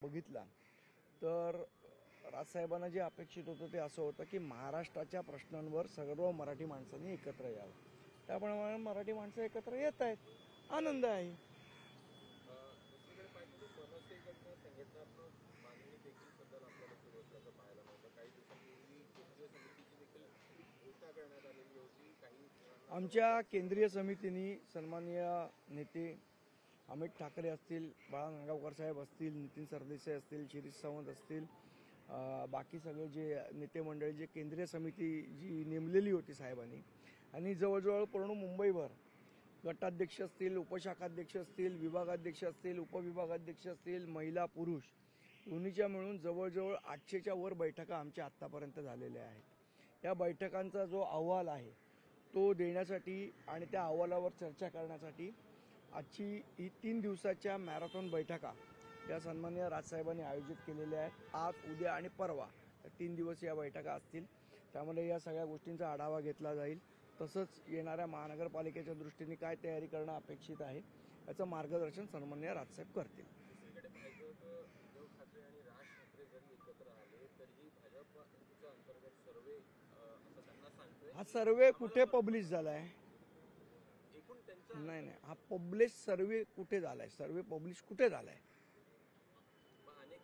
बघितला तर राजसाहेबांना जे अपेक्षित होतं ते असं होतं की महाराष्ट्राच्या प्रश्नांवर सर्व मराठी माणसांनी एकत्र यावं. त्याप्रमाणे मराठी माणसं एकत्र येत आहेत, आनंद आहे. दुसरीकडे पाहिजे मनसेकडनं संघटनात्मक मागणी देखील सध्या आपल्याला सुरू असल्याचं पाहायला मिळतं. काही दिवसांपूर्वी केंद्रीय समितीची देखील घोषणा करण्यात आलेली होती. काही आमच्या केंद्रीय समितीने सन्माननीय नेते अमित ठाकरे असतील, बाळा नांदगावकर साहेब असतील, नितीन सरदेसाई असतील, शिरीष सावंत असतील, बाकी सगळे जे नेते मंडळी जे केंद्रीय समिती जी नेमलेली होती साहेबांनी, आणि जवळजवळ पूर्ण मुंबईभर गटाध्यक्ष असतील, उपशाखाध्यक्ष असतील, विभागाध्यक्ष असतील, उपविभागाध्यक्ष असतील, महिला पुरुष दोन्हीच्या मिळून जवळजवळ 800च्या वर बैठका आमच्या आत्तापर्यंत झालेल्या आहेत. या बैठकांचा जो अहवाल आहे तो देण्यासाठी आणि त्या अहवालावर चर्चा करण्यासाठी आजची ही 3 दिवसाच्या मॅरेथॉन बैठका या सन्माननीय राजसाहेबांनी आयोजित केलेल्या आहेत. आज, उद्या आणि परवा 3 दिवस या बैठका असतील. त्यामध्ये या सगळ्या गोष्टींचा आढावा घेतला जाईल. तसंच येणाऱ्या महानगरपालिकेच्या दृष्टीने काय तयारी करणं अपेक्षित आहे याचं मार्गदर्शन सन्माननीय राजसाहेब करतील. दुसरीकडे पाहिजे होतं उद्धव ठाकरे आणि राज ठाकरे जरी एकत्र आले तरीही भाजपचा अंतर्गत सर्वे असं त्यांना सांगतोय. हा सर्वे कुठे पब्लिश झालाय? एकूण त्यांचा नाही, हा पब्लिश सर्वे कुठे झालाय? सर्वे पब्लिश कुठे झालाय? अनेक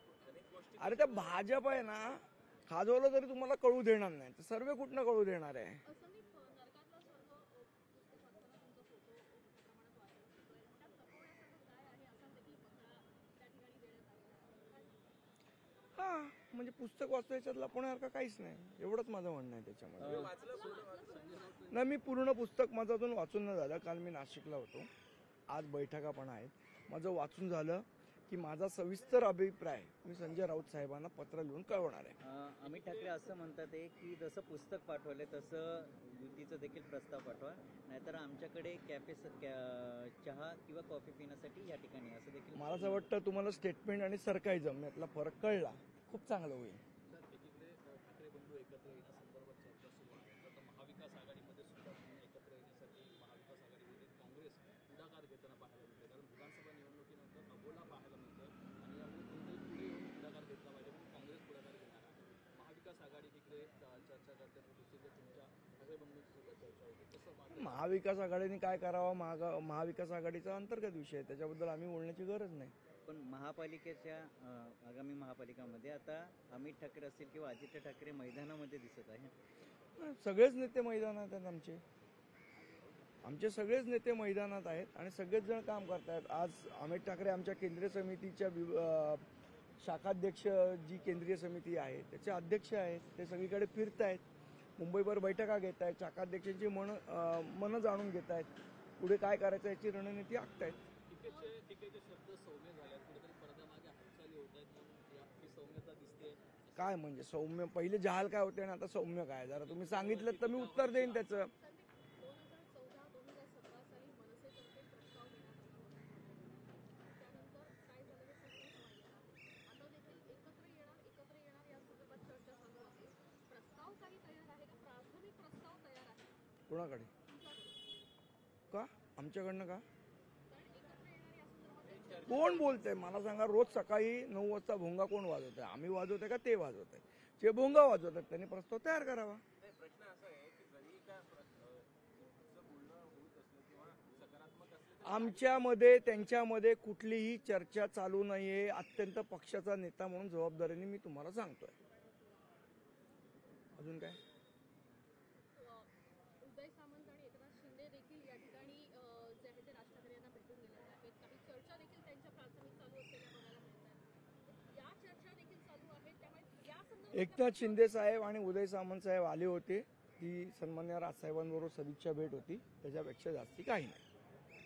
गोष्टी अरे त्या भाजप आहे ना, खाजवलं तरी तुम्हाला कळू देणार नाही. तर सर्वे कुठनं कळू देणार आहे? हा, म्हणजे पुस्तक वाचतो याच्यात लपवण्यासारखं काहीच नाही, एवढंच माझं म्हणणं आहे त्याच्यामध्ये. नाही, मी पूर्ण पुस्तक माझं अजून वाचून न झालं. काल मी नाशिकला होतो, आज बैठका पण आहेत. माझं वाचून झालं की माझा सविस्तर अभिप्राय मी संजय राऊत साहेबांना पत्र लिहून कळवणार आहे. अमित ठाकरे असं म्हणतात की जसं पुस्तक पाठवले तसं युतीचं देखील प्रस्ताव पाठवा, नाहीतर आमच्याकडे चहा किंवा कॉफी पिण्यासाठी या ठिकाणी असं देखील. मला असं वाटतं तुम्हाला स्टेटमेंट आणि सरकाइजम यातला फरक कळला, खूप चांगलं होईल. एकीकडे ठाकरे बंधू एकत्र येण्यासंदर्भात चर्चा सुरू आहे. आता महाविकास आघाडीमध्ये सुद्धा एकत्र येण्यासाठी महाविकास आघाडीमध्ये काँग्रेस पुढाकार घेताना पाहायला मिळते. कारण विधानसभा निवडणुकीनंतर अबोला पाहायला मिळतं आणि यामुळे कोणतरी पुढे येऊन पुढाकार घेतला पाहिजे म्हणून काँग्रेस पुढाकार घेणार आहे. महाविकास आघाडी तिकडे चर्चा करते, दुसरीकडे तुमच्या ठाकरे बंधूंची सुद्धा चर्चा होती. कसं महाविकास आघाडीने काय करावं? महाविकास आघाडीचा अंतर्गत विषय आहे, त्याच्याबद्दल आम्ही बोलण्याची गरज नाही. पण महापालिकेच्या आगामी महापालिकामध्ये आता अमित ठाकरे असतील किंवा आदित्य ठाकरे मैदानामध्ये दिसत आहे. सगळेच नेते मैदानात आहेत. आमचे सगळेच नेते मैदानात आहेत आणि सगळेच जण काम करतायत. आज अमित ठाकरे आमच्या केंद्रीय समितीच्या शाखाध्यक्ष जी केंद्रीय समिती आहे त्याचे अध्यक्ष आहेत. ते सगळीकडे फिरत आहेत, मुंबईभर बैठका घेत आहेत, शाखाध्यक्षांची मन जाणून घेत आहेत, पुढे काय करायचं याची रणनीती आखतायत. टीकेचे शब्द सौम्य झाल्यात, कुठेतरी पडद्यामागे हालचाली होत आहेत, ही सौम्यता दिसते. काय म्हणजे सौम्य? पहिले जहाल काय होते आणि आता सौम्य काय? जरा तुम्ही सांगितलं तर मी उत्तर देईन त्याचं. कोणाकडे? का? आमच्याकडनं का? कोण बोलतंय मला सांगा? रोज सकाळी 9 वाजता भोंगा कोण वाजवत आहे? आम्ही वाजवतोय का ते वाजवत आहे? जे भोंगा वाजवतात त्यांनी प्रस्ताव तयार करावा. प्रश्न असा आहे की जरी का बोलणं होत असलं किंवा सकारात्मक असलं, आमच्यामध्ये त्यांच्यामध्ये कुठलीही चर्चा चालू नाहीये. अत्यंत पक्षाचा नेता म्हणून जबाबदारीने मी तुम्हाला सांगतोय. अजून काय? उदय सामंत आणि एकनाथ शिंदे देखील या ठिकाणी जे आहे ते राज ठाकरे यांना भेटून गेलेले आहेत. काही चर्चा देखील त्यांच्या प्राथमिक चालू असलेल्या बघायला मिळतात. या चर्चा देखील चालू आहेत. त्यामुळे या संदर्भात एकनाथ शिंदे साहेब आणि उदय सामंत साहेब आले होते. ती सन्मान्य राजसाहेबांबरोबर सदिच्छा भेट होती, त्याच्यापेक्षा जास्ती काही नाही.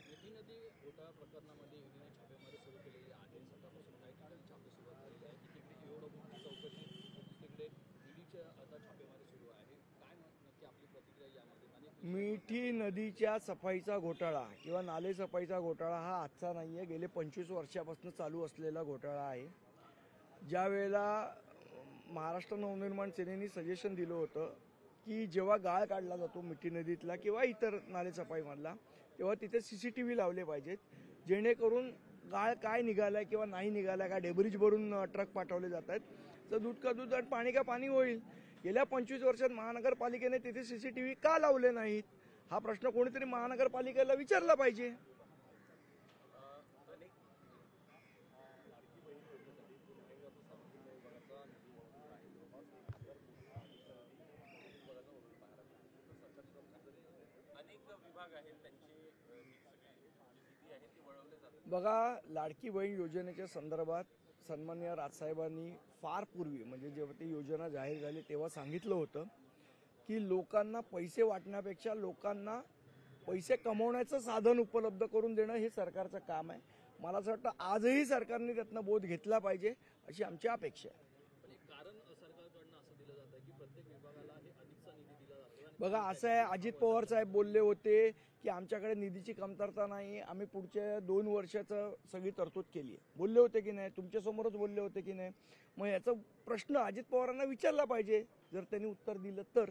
मिठी नदी घोटाळा प्रकरणामध्ये ईडीने छापेमारी सुरू केलेली आहे. सकाळपासून काही ठिकाणी छापे सुरुवात झालेली आहे. एकीकडे एवढं मोठी चौकशी, दुसरीकडे ईडीच्या आता छापेमारी सुरू आहे. काय नक्की आपली प्रतिक्रिया यामध्ये? आणि मिठी नदीच्या सफाईचा घोटाळा किंवा नाले सफाईचा घोटाळा हा आजचा नाहीये, गेले 25 वर्षापासून चालू असलेला घोटाळा आहे. ज्या वेळेला महाराष्ट्र नवनिर्माण सेनेने सजेशन दिलं होतं की जेव्हा गाळ काढला जातो मिठी नदीतला किंवा इतर नाले सफाईमधला, तेव्हा तिथे CCTV लावले पाहिजेत, जेणेकरून काय निघालाय किंवा नाही निघालाय, काय डेब्रिज भरून ट्रक पाठवले जात आहेत, तर दूध का दूध आणि पाणी का पाणी होईल. गेल्या 25 वर्षात महानगरपालिकेने तिथे CCTV का लावले नाहीत, हा प्रश्न कोणीतरी महानगरपालिकेला विचारला पाहिजे. बघा, लाडकी बहीण योजनेच्या संदर्भात सन्माननीय राजसाहेबांनी फार पूर्वी, म्हणजे जेव्हा ती योजना जाहीर झाली तेव्हा सांगितलं होतं की लोकांना पैसे वाटण्यापेक्षा लोकांना पैसे कमवण्याचं साधन उपलब्ध करून देणं हे सरकारचं काम आहे. मला असं वाटतं आजही सरकारने त्यातनं बोध घेतला पाहिजे अशी आमची अपेक्षा आहे. पण एक कारण सरकारकडनं असं दिलं जातं की प्रत्येक विभागाला हे अधिकचा निधी दिला जातो आणि बघा, असं आहे, अजित पवार साहेब बोलले होते की आमच्याकडे निधीची कमतरता नाही, आम्ही पुढच्या 2 वर्षाचं सगळी तरतूद केली आहे. बोलले होते की नाही, तुमच्यासमोरच बोलले होते की नाही. मग याचा प्रश्न अजित पवारांना विचारला पाहिजे, जर त्यांनी उत्तर दिलं तर.